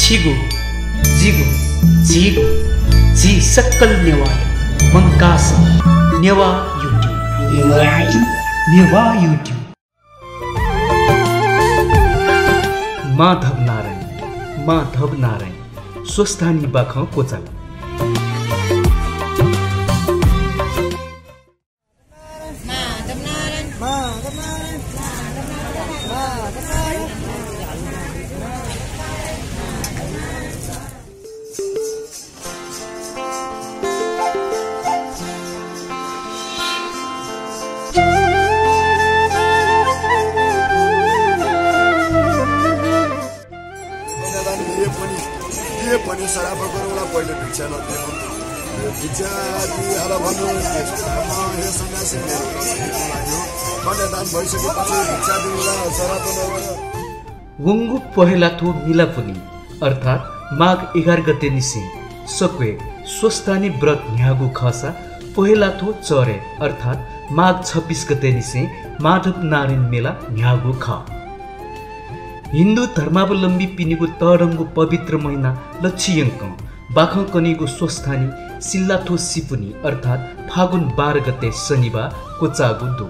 छिगो जिगो झिगो झी सक्कल नेवार मंकास नेवा यूट्यूब माधव नारायण स्वस्थानी बाख कोचाल पनि सराप गरौँला पहिले भिक्षा नदिनु भिक्षा दिएर भन्नु हे सन्यासी कन्यादान भइसकेपछि भिक्षा दिउँला सराप नगर वंगु पहेला थो मिलापुनी अर्थात माघ 11 गते निसे सक्वे स्वस्थानी व्रत न्यागु खसा पहेला थो चरे अर्थात माघ 26 गते निसे माधव नारायण मेला न्यागु ख हिन्दू धर्मावलम्बी पिनिगु तरंगु पवित्र महीना लक्षियंक बाख कनिगु स्वस्थानी सिल्लाथो सिपुनी अर्थात फागुन 12 गते शनिबार कोचागु दो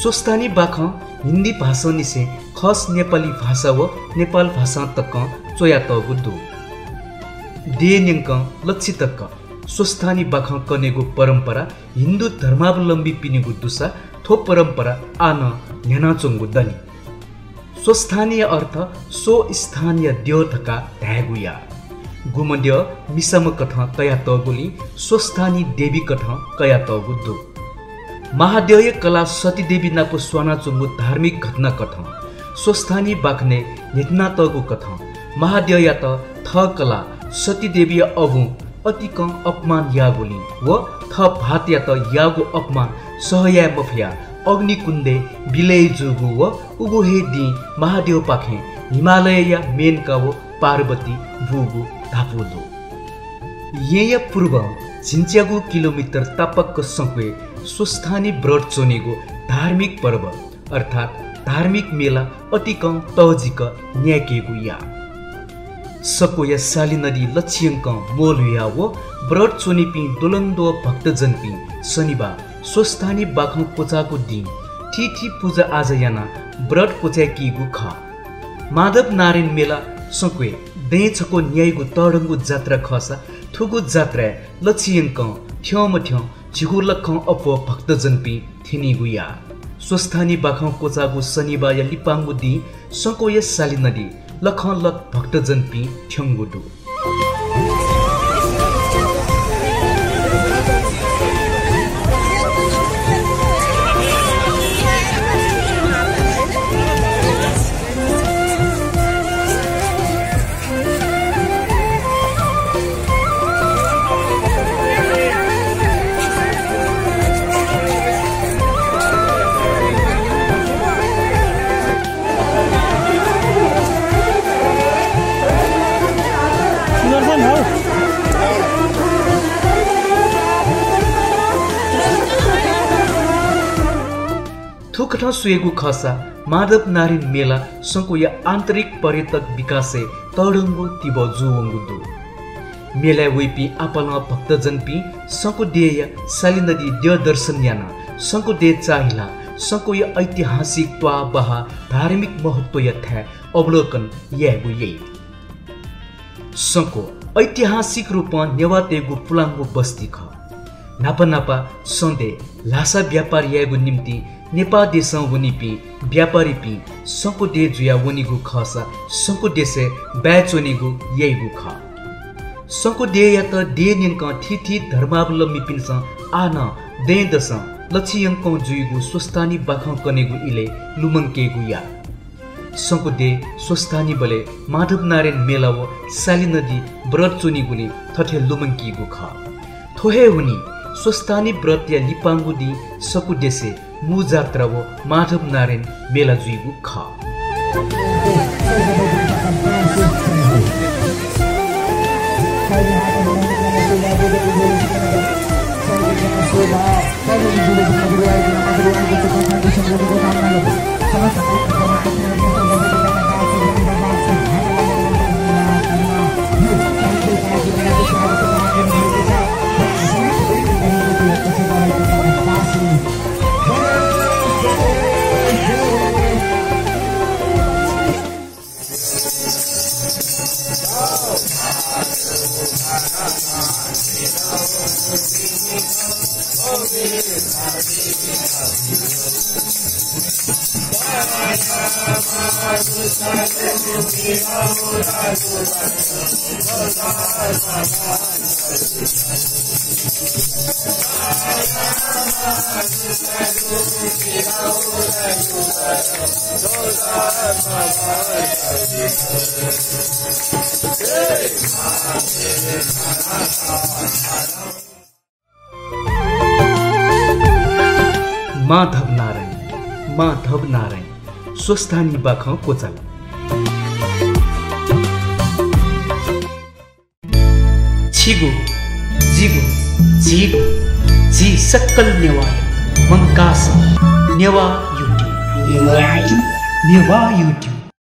स्वस्थानी बाख हिन्दी भाषा निसे खस नेपाली भाषा व नेपाल भाषा तक चोया तगु दो देन्यंक लक्षि तक स्वस्थानी बाख कनेगु परंपरा हिन्दू धर्मावलम्बी पिनिगु दुसा थो परंपरा आन न्यानाचोंगु दली स्वस्थानीय अर्थ सो स्थानीय देवथका ढ्यागुया गुमड्य मिसम कथ कया तगुली स्वस्थानी देवी कथ कया तगुदु महादेय कला सती देवी नापु स्वाना चुंगु धार्मिक घटना कथ स्वस्थानी बाखने नितना तगु कथ महादेय त थ कला सती देवी अबु अति कम अपमान यागुली व थ भात या त यागु अपमान सहया मफिया अग्निकुण्डे बिलय जुगु व उगुहे दि महादेव पाखे हिमालय या मेनका व पार्वती भुगु धापुदो येय पूर्व झिन्च्यागु किलोमिटर तापक्क संक्वे स्वस्थानी व्रत चोनेगु धार्मिक पर्व अर्थात धार्मिक मेला अति कम तहजिक न्याकेगु या सकोया साली नदी लक्ष्यंक मोलया व व्रत चोनिपी दोलंदो भक्तजनपी शनिबार स्वस्थानी बाखौ कोचाको दिन ठिठी पूजा आज याना व्रत कोचा किगु ख माधव नारायण मेला सक्वे देछको न्यायगु तडंगु जात्रा खसा थुगु जात्रा लक्षियंक ठ्यम ठ्य झिगु लख अप भक्तजनपी थिनिगु या स्वस्थानी बाखौ कोचागु शनिबार या लिपांगु दि सकोय साली नदी लख लख भक्तजनपी ठ्यंगुदु थुकठा सुएगु खसा माधव नारायण मेला संकोया आन्तरिक पर्यटक विकासे तडंगु तिब जुवंगु दु मेला वेपी आपल भक्तजनपी संको देय साली नदी देव दर्शन याना संको दे चाहिला संकोया ऐतिहासिक त्वा बहा धार्मिक महत्व यथा अवलोकन यागु ये संको ऐतिहासिक रूपमा नेवातेगु पुलांगु बस्ती ख नापा नापा सन्दे लासा व्यापार यागु निम्ति नेपाल देश वनिपी व्यापारी पी संको दे जुया वनिगु खसा संको देशे बैचोनिगु येगु ख संको दे या त दे निंक थिथि धर्मावलम्बी पिनस आन दे दस लक्षियंक जुइगु स्वस्थानी बाखौ कनेगु इले लुमंकेगु या संको दे स्वस्थानी बले माधव नारायण मेला व साली नदी व्रत चोनिगुली थठे लुमंकीगु ख थोहे हुनी स्वस्थानी व्रत या लिपांगु दि सकु देशे मु जात्रा व माधव नारायण मेला जुइगु ख माधव नारायण स्वस्थानी बाख कोचाल छिगो जिगो झिगो झी सक्कल नेवाय मंकास नेवा युट्युब